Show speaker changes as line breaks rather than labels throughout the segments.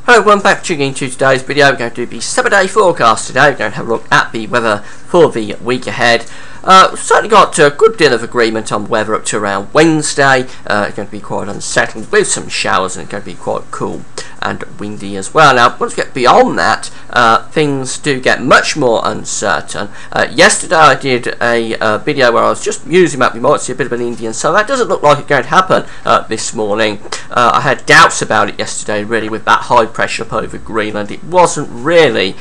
Hello everyone, back tuning into today's video. We're going to do the 7-day forecast today. We're going to have a look at the weather for the week ahead. We've certainly got a good deal of agreement on weather up to around Wednesday. It's going to be quite unsettled with some showers, and it's going to be quite cool and windy as well. Now, once we get beyond that, things do get much more uncertain. Yesterday I did a video where I was just musing about we might see a bit of an Indian sun. That doesn't look like it's going to happen this morning. I had doubts about it yesterday, really, with that high pressure up over Greenland. It wasn't really,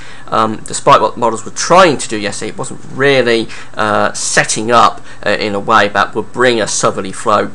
despite what the models were trying to do yesterday, it wasn't really setting up in a way that would bring a southerly flow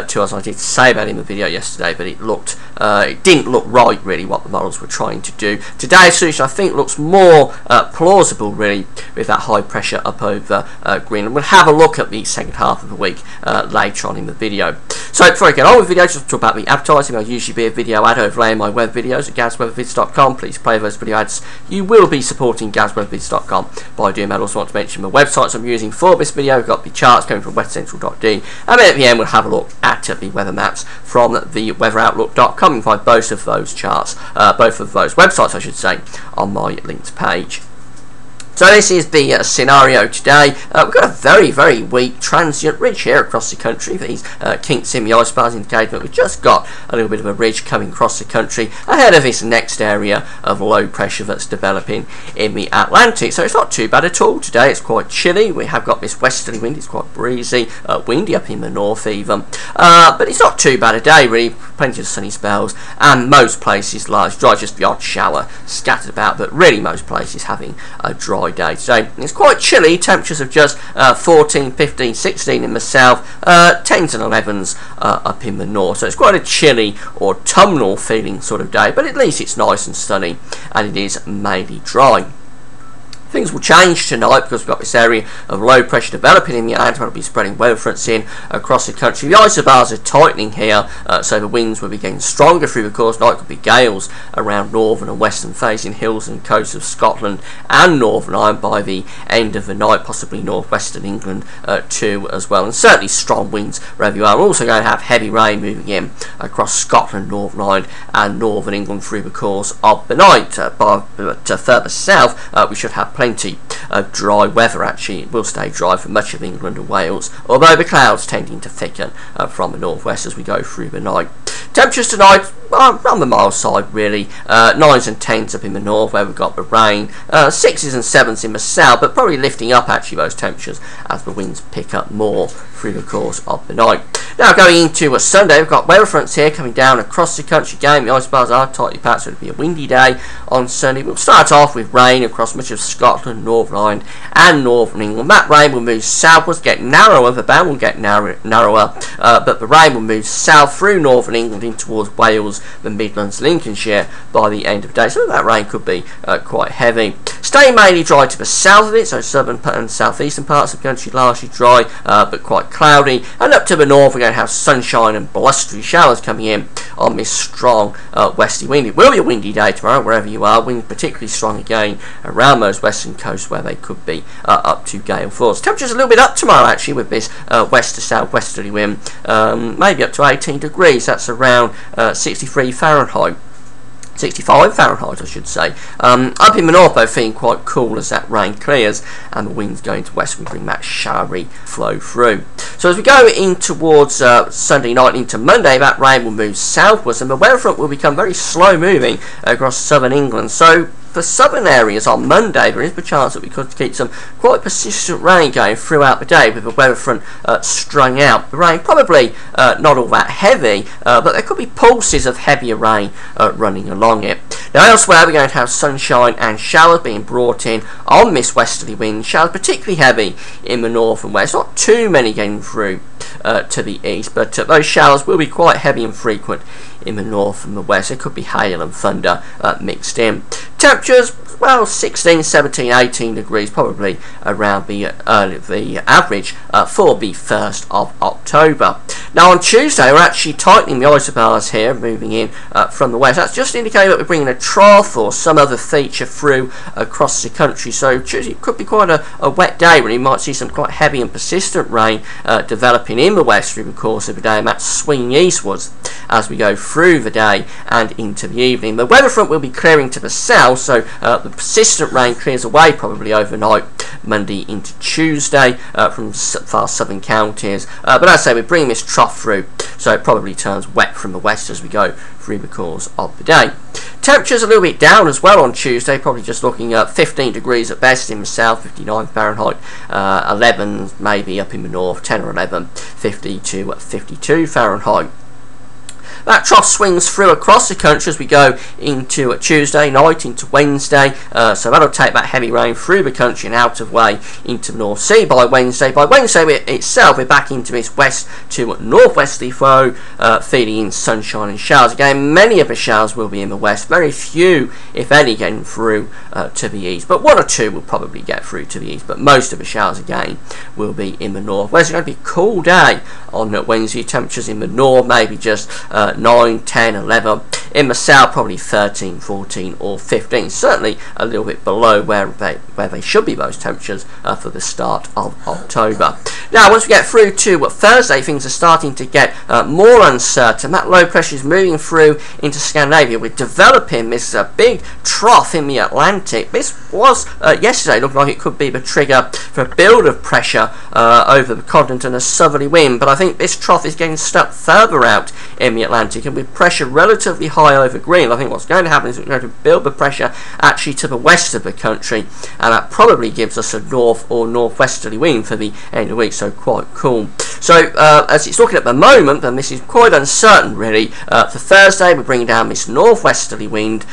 to us. I did say about it in the video yesterday, but it didn't look right, really, what the models were trying to do. Today's solution, I think, looks more plausible, really, with that high pressure up over Greenland. We'll have a look at the second half of the week later on in the video. So before I get on with the video, just talk about the advertising. I'll usually be a video ad overlaying my web videos at gazweathervids.com. Please play those video ads. You will be supporting gazweathervids.com by doing that. Also want to mention the websites I'm using for this video. We've got the charts coming from westcentral.de, and then at the end we'll have a look at the weather maps from the weatheroutlook.com. You can find both of those charts, both of those websites I should say, on my linked page. So this is the scenario today. We've got a very, very weak transient ridge here across the country. These kinks in the ice bars indicate that we've just got a little bit of a ridge coming across the country ahead of this next area of low pressure that's developing in the Atlantic. So it's not too bad at all today. It's quite chilly. We have got this westerly wind. It's quite breezy, windy up in the north even. But it's not too bad a day, really. Plenty of sunny spells, and most places large dry, just the odd shower scattered about, but really most places having a dry day today. It's quite chilly, temperatures of just 14, 15, 16 in the south, 10s and 11s up in the north. So it's quite a chilly autumnal feeling sort of day, but at least it's nice and sunny, and it is mainly dry. Things will change tonight because we've got this area of low pressure developing in the Atlantic. We'll be spreading weather fronts in across the country. The isobars are tightening here, so the winds will be getting stronger through the course. Night could be gales around northern and western facing hills and coasts of Scotland and Northern Ireland by the end of the night, possibly northwestern England too as well, and certainly strong winds wherever you are. We're also going to have heavy rain moving in across Scotland, Northern Ireland and Northern England through the course of the night. But further south we should have plenty of dry weather. Actually, it will stay dry for much of England and Wales, although the clouds tending to thicken from the northwest as we go through the night. Temperatures tonight on the mild side, really. 9s and 10s up in the north where we've got the rain, 6s and 7s in the south, but probably lifting up actually those temperatures as the winds pick up more through the course of the night. Now going into a Sunday, we've got weather fronts here coming down across the country again. The isobars are tightly packed, so it'll be a windy day on Sunday. We'll start off with rain across much of Scotland, Northern Ireland and Northern England. That rain will move southwards, get narrower, the band will get narrower, but the rain will move south through Northern England in towards Wales, the Midlands, Lincolnshire by the end of the day. So that rain could be quite heavy. Staying mainly dry to the south of it, so southern and southeastern parts of the country largely dry, but quite cloudy. And up to the north we're going to have sunshine and blustery showers coming in on this strong westerly wind. It will be a windy day tomorrow wherever you are. Wind particularly strong again around those western coasts where they could be up to gale force. Temperatures a little bit up tomorrow actually with this west to south westerly wind, maybe up to 18 degrees. That's around 63 Fahrenheit. 65 Fahrenheit I should say. Up in the north though, feeling quite cool as that rain clears and the wind's going to west. We bring that showery flow through. So as we go in towards Sunday night into Monday, that rain will move southwards and the weather front will become very slow moving across southern England. So for southern areas on Monday, there is a chance that we could keep some quite persistent rain going throughout the day with the weather front strung out. The rain probably not all that heavy, but there could be pulses of heavier rain running along it. Now elsewhere we're going to have sunshine and showers being brought in on this westerly wind. Showers particularly heavy in the north and west. Not too many getting through to the east, but those showers will be quite heavy and frequent in the north and the west. There could be hail and thunder mixed in. Temperatures, well, 16, 17, 18 degrees, probably around the average for the 1st of October. Now on Tuesday we're actually tightening the isobars here, moving in from the west. That's just indicating that we're bringing a trough or some other feature through across the country. So Tuesday could be quite a wet day when you might see some quite heavy and persistent rain developing in the west through the course of the day, and that's swinging eastwards as we go through the day and into the evening. The weather front will be clearing to the south, so the persistent rain clears away probably overnight, Monday into Tuesday from far southern counties. But as I say, we're bringing this trough through, so it probably turns wet from the west as we go through the course of the day. Temperatures a little bit down as well on Tuesday, probably just looking at 15 degrees at best in the south, 59 Fahrenheit, 11 maybe up in the north, 10 or 11, 50 to 52 Fahrenheit. That trough swings through across the country as we go into Tuesday night, into Wednesday, so that'll take that heavy rain through the country and out of way into the North Sea by Wednesday. By Wednesday itself, we're back into this west to northwesterly flow, feeding in sunshine and showers. Again, many of the showers will be in the west, very few, if any, getting through to the east, but one or two will probably get through to the east, but most of the showers again will be in the north. Where's it going to be a cool day on Wednesday, temperatures in the north maybe just 9, 10, 11. In the south, probably 13, 14 or 15. Certainly a little bit below where they should be, those temperatures, for the start of October. Now, once we get through to Thursday, things are starting to get more uncertain. That low pressure is moving through into Scandinavia. We're developing this big trough in the Atlantic. This was, yesterday, looked like it could be the trigger for a build of pressure over the continent and a southerly wind. But I think this trough is getting stuck further out in the Atlantic, and with pressure relatively high over Greenland, I think what's going to happen is we're going to build the pressure actually to the west of the country, and that probably gives us a north or northwesterly wind for the end of the week, so quite cool. So as it's looking at the moment, then this is quite uncertain really. For Thursday, we're bringing down this northwesterly wind,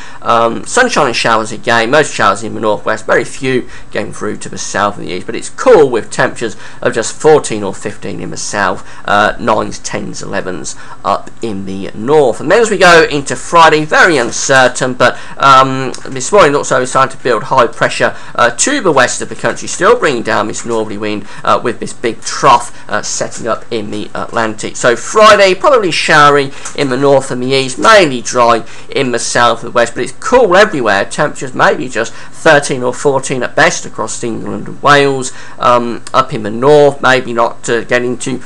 sunshine and showers again, most showers in the northwest, very few getting through to the south and the east, but it's cool with temperatures of just 14 or 15 in the south, 9s, 10s, 11s up in the north. And then as we go into Friday, very uncertain, but this morning also is starting to build high pressure to the west of the country, still bringing down this northerly wind with this big trough setting up in the Atlantic. So Friday, probably showery in the north and the east, mainly dry in the south and the west, but it's cool everywhere. Temperatures maybe just 13 or 14 at best across England and Wales. Up in the north, maybe not getting to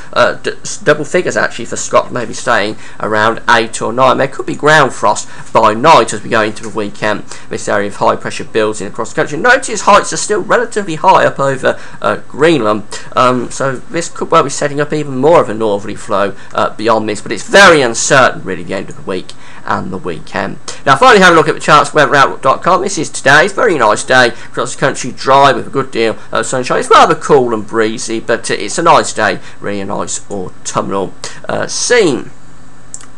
double figures actually for Scotland, maybe staying around 8 or 9. There could be ground frost by night as we go into the weekend. This area of high pressure builds in across the country. Notice heights are still relatively high up over Greenland, so this could well be setting up even more of a northerly flow beyond this, but it's very uncertain really the end of the week and the weekend. Now finally, have a look at the charts, weatheroutlook.com. This is today's very nice day across the country, dry with a good deal of sunshine. It's rather cool and breezy, but it's a nice day, really a nice autumnal scene.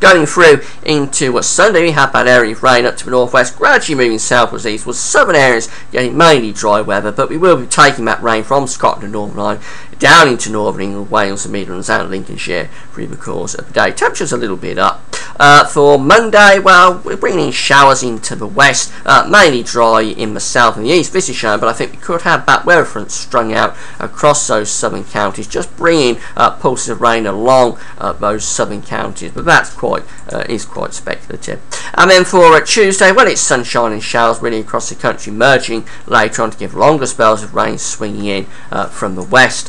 Going through into Sunday, we have that area of rain up to the northwest, gradually moving southwards eastwards. Southern areas getting mainly dry weather, but we will be taking that rain from Scotland and Northern Ireland down into Northern England, Wales, the Midlands and Lincolnshire through the course of the day. Temperatures a little bit up. For Monday, well, we're bringing in showers into the west, mainly dry in the south and the east. This is shown, but I think we could have that weather front strung out across those southern counties, just bringing pulses of rain along those southern counties, but that's is quite speculative. And then for Tuesday, well, it's sunshine and showers really across the country, merging later on to give longer spells of rain swinging in from the west.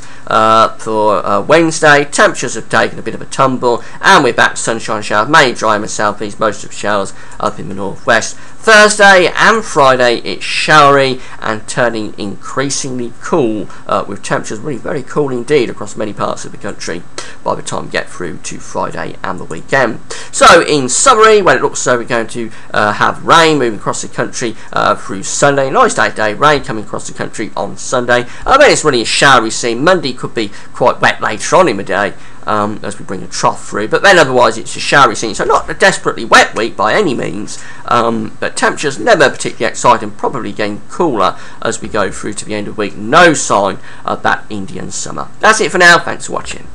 For Wednesday, temperatures have taken a bit of a tumble, and we're back to sunshine and showers, mainly dry in the southeast, most of the showers up in the northwest. Thursday and Friday, it's showery and turning increasingly cool, with temperatures really very cool indeed across many parts of the country by the time we get through to Friday and the weekend. So in summary, well, it looks as though we're going to have rain moving across the country through Sunday. Nice day today, rain coming across the country on Sunday. Then it's really a showery scene. Monday could be quite wet later on in the day as we bring a trough through, but then otherwise it's a showery scene, so not a desperately wet week by any means, but temperatures never particularly exciting, probably getting cooler as we go through to the end of the week. No sign of that Indian summer. That's it for now, thanks for watching.